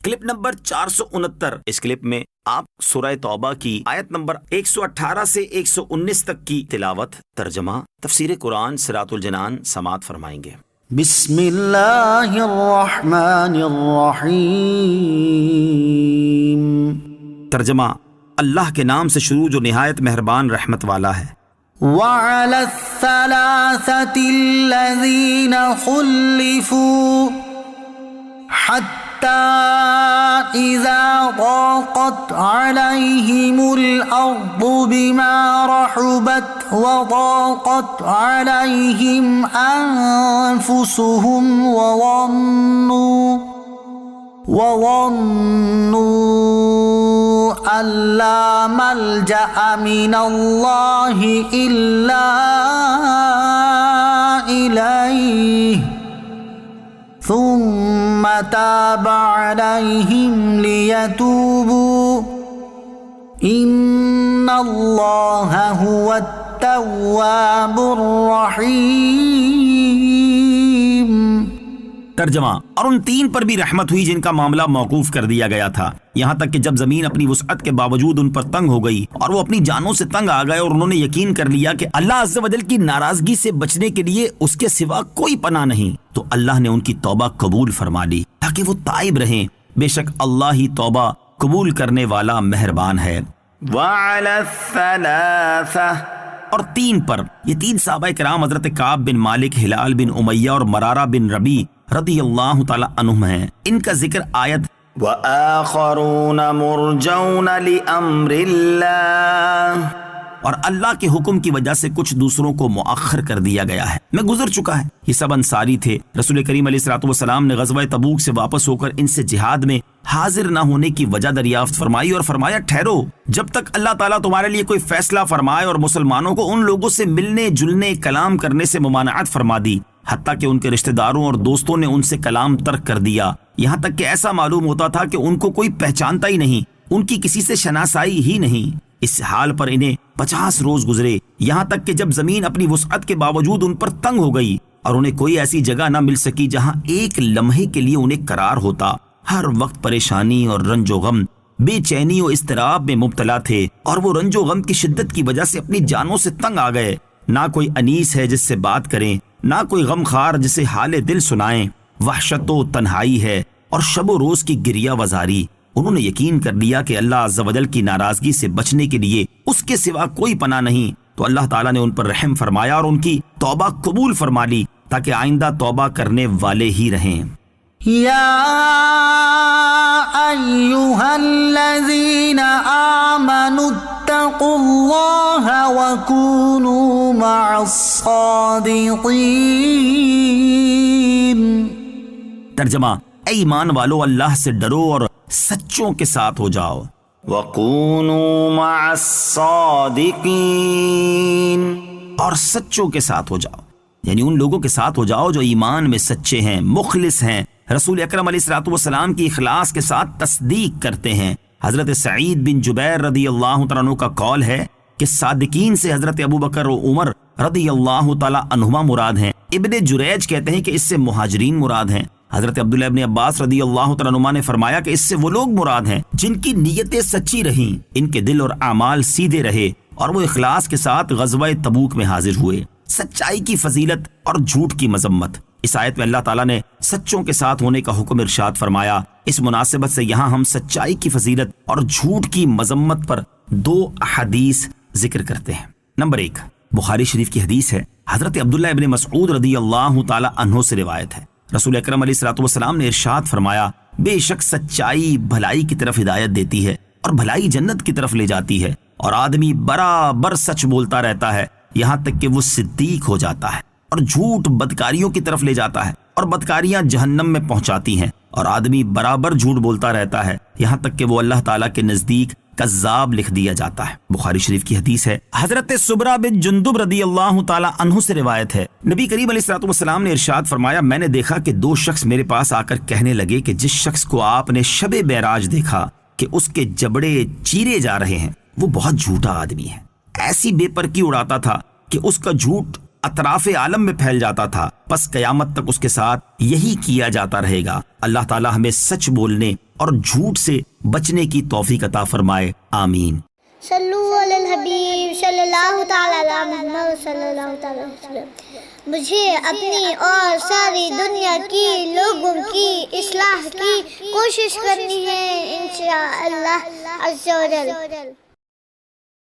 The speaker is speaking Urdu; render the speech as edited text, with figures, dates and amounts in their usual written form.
Clip number 469۔ اس کلپ میں آپ سورہ توبہ کی آیت نمبر 118 سے 119 تک کی تلاوت، ترجمہ، تفسیر قرآن صراط الجنان سماعت فرمائیں گے۔ بسم اللہ الرحمن الرحیم۔ ترجمہ، اللہ کے نام سے شروع جو نہایت مہربان رحمت والا ہے۔ وعلى الثلاثة الذين خلفوا حتى إذا ضاقت عليهم الأرض بما رحبت وضاقت عليهم أنفسهم وظنوا أن لا ملجأ من الله إلا إليه ثم تاب عليهم ليتوبوا إن الله هو التواب الرحيم۔ ترجمہ، اور ان تین پر بھی رحمت ہوئی جن کا معاملہ موقوف کر دیا گیا تھا، یہاں تک کہ جب زمین اپنی وسعت کے باوجود ان پر تنگ ہو گئی اور وہ اپنی جانوں سے تنگ آ گئے اور انہوں نے یقین کر لیا کہ اللہ عز و جل کی ناراضگی سے بچنے کے لیے اس کے سوا کوئی پناہ نہیں، تو اللہ نے ان کی توبہ قبول فرما لی تاکہ وہ تائب رہیں۔ بے شک اللہ ہی توبہ قبول کرنے والا مہربان ہے۔ وعلی الثلاثہ، اور تین پر، یہ تین صحابہ کرام حضرت کعب بن مالک، ہلال بن امیہ اور مرارہ بن ربیع رضی اللہ تعالی عنہم ہیں۔ ان کا ذکر آیت وَآخَرُونَ مُرْجَوْنَ لِأَمْرِ اللَّهِ، اور اللہ کے حکم کی وجہ سے کچھ دوسروں کو مؤخر کر دیا گیا ہے، میں گزر چکا ہے۔ یہ سب انصاری تھے۔ رسول کریم علیہ الصلوۃ والسلام نے غزوہ تبوک سے واپس ہو کر ان سے جہاد میں حاضر نہ ہونے کی وجہ دریافت فرمائی اور فرمایا، ٹھہرو جب تک اللہ تعالیٰ تمہارے لیے کوئی فیصلہ فرمائے، اور مسلمانوں کو ان لوگوں سے ملنے جلنے کلام کرنے سے ممانعت فرما دی، حتیٰ کہ ان کے رشتہ داروں اور دوستوں نے ان سے کلام ترک کر دیا، یہاں تک کہ ایسا معلوم ہوتا تھا کہ ان کو کوئی پہچانتا ہی نہیں، ان کی کسی سے شناسائی ہی نہیں۔ اس حال پر انہیں 50 روز گزرے، یہاں تک کہ جب زمین اپنی وسعت کے باوجود ان پر تنگ ہو گئی اور انہیں کوئی ایسی جگہ نہ مل سکی جہاں ایک لمحے کے لیے انہیں قرار ہوتا۔ ہر وقت پریشانی اور رنج و غم، بے چینی و اضطراب میں مبتلا تھے، اور وہ رنج و غم کی شدت کی وجہ سے اپنی جانوں سے تنگ آ گئے۔ نہ کوئی انیس ہے جس سے بات کریں، نہ کوئی غمخوار جسے حال دل سنائیں، وحشت و تنہائی ہے اور شب و روز کی گریہ وزاری۔ انہوں نے یقین کر لیا کہ اللہ عز و جل کی ناراضگی سے بچنے کے لیے اس کے سوا کوئی پناہ نہیں، تو اللہ تعالیٰ نے ان پر رحم فرمایا اور ان کی توبہ قبول فرما لی تاکہ آئندہ توبہ کرنے والے ہی رہیں۔ یا ایھا الذین آمنوا اتقوا اللہ وکونوا مع الصادقین۔ ترجمہ، اے ایمان والو، اللہ سے ڈرو اور سچوں کے ساتھ ہو جاؤ۔ وَقُونُوا مَعَ الصَّادِقِينَ، اور سچوں کے ساتھ ہو جاؤ، یعنی ان لوگوں کے ساتھ ہو جاؤ جو ایمان میں سچے ہیں، مخلص ہیں، رسول اکرم علیہ الصلوۃ والسلام کی اخلاص کے ساتھ تصدیق کرتے ہیں۔ حضرت سعید بن جبیر رضی اللہ تعالیٰ عنہ کا قول ہے کہ صادقین سے حضرت ابوبکر و عمر رضی اللہ تعالیٰ عنہما مراد ہیں۔ ابن جریج کہتے ہیں کہ اس سے مہاجرین مراد ہیں۔ حضرت عبداللہ ابن عباس رضی اللہ تعالیٰ عنہما نے فرمایا کہ اس سے وہ لوگ مراد ہیں جن کی نیتیں سچی رہیں، ان کے دل اور اعمال سیدھے رہے، اور وہ اخلاص کے ساتھ غزوہ تبوک میں حاضر ہوئے۔ سچائی کی فضیلت اور جھوٹ کی مذمت۔ اس آیت میں اللہ تعالیٰ نے سچوں کے ساتھ ہونے کا حکم ارشاد فرمایا۔ اس مناسبت سے یہاں ہم سچائی کی فضیلت اور جھوٹ کی مذمت پر 2 احادیث ذکر کرتے ہیں۔ نمبر 1، بخاری شریف کی حدیث ہے، حضرت عبداللہ ابن مسعود رضی اللہ تعالی عنہ سے روایت ہے، رسول اکرم علیہ الصلوۃ والسلام نے ارشاد فرمایا، بے شک سچائی بھلائی کی طرف ہدایت دیتی ہے اور بھلائی جنت کی طرف لے جاتی ہے، اور آدمی برابر سچ بولتا رہتا ہے یہاں تک کہ وہ صدیق ہو جاتا ہے، اور جھوٹ بدکاریوں کی طرف لے جاتا ہے اور بدکاریاں جہنم میں پہنچاتی ہیں، اور آدمی برابر جھوٹ بولتا رہتا ہے یہاں تک کہ وہ اللہ تعالیٰ کے نزدیک کذاب لکھ دیا جاتا ہے۔ بخاری شریف کی حدیث ہے، حضرت سبرہ بن جندب رضی اللہ تعالی عنہ سے روایت ہے، نبی کریم علیہ الصلوۃ والسلام نے ارشاد فرمایا، میں نے دیکھا کہ 2 شخص میرے پاس آ کر کہنے لگے کہ جس شخص کو آپ نے شب معراج دیکھا کہ اس کے جبڑے چیرے جا رہے ہیں، وہ بہت جھوٹا آدمی ہے، ایسی بے پرکی اڑاتا تھا کہ اس کا جھوٹ اطراف عالم میں پھیل جاتا تھا، پس قیامت تک اس کے ساتھ یہی کیا جاتا رہے گا۔ اللہ تعالی ہمیں سچ بولنے اور جھوٹ سے بچنے کی توفیق عطا فرمائے، آمین۔ صلو علی الحبیب صلی اللہ تعالی علی محمد صلی اللہ تعالی علیہ وسلم۔ مجھے اپنی اور ساری دنیا کی لوگوں کی اصلاح کی کوشش کرنی ہے انشاءاللہ عز و جل۔